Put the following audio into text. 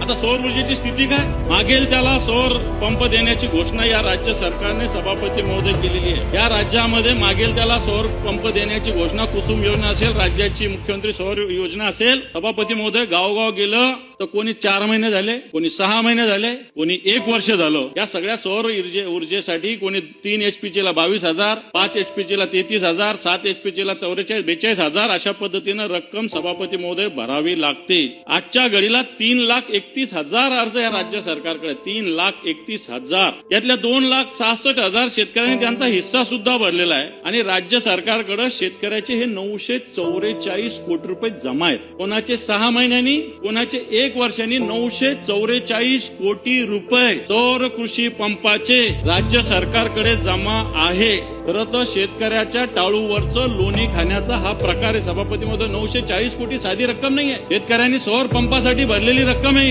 आता सौर ऊर्जेची स्थिती काय? मागेल त्याला सौर पंप देण्याची घोषणा या राज्य सरकारने सभापती महोदय केलेली आहे। या राज्यामध्ये मागेल त्याला सौर पंप देण्याची घोषणा कुसुम योजना असेल, राज्याची मुख्यमंत्री सौर योजना असेल। सभापती महोदय गावोगाव गेलं तर कोणी 4 महिने झाले, कोणी 6 महिने झाले, कोणी 1 वर्ष झालं। या सगळ्या सौर ऊर्जेसाठी कोणी 3 HP ला 22,000, 5 HP ला 33,000, 7 HP ला 42,000 अशा पद्धतीनं रक्कम सभापती महोदय भरावी लागते। आजच्या घडीला 3,31,000 अर्ज या राज्य सरकारकडे, 3,31,000 यातल्या 2,66,000 शेतकऱ्यांनी त्यांचा हिस्सा सुद्धा भरलेला आहे आणि राज्य सरकारकडे शेतकऱ्याचे हे 944 कोटी रुपये जमा आहेत। कोणाचे 6 महिन्यांनी, कोणाचे 1 वर्षांनी 944 कोटी रुपये सौर कृषी पंपाचे राज्य सरकारकडे जमा आहे। खरं तर शेतकऱ्याच्या टाळूवरचं लोणी खाण्याचा हा प्रकार आहे सभापती महोदय। 940 कोटी साधी रक्कम नाहीये, शेतकऱ्यांनी सौर पंपासाठी भरलेली रक्कम आहे।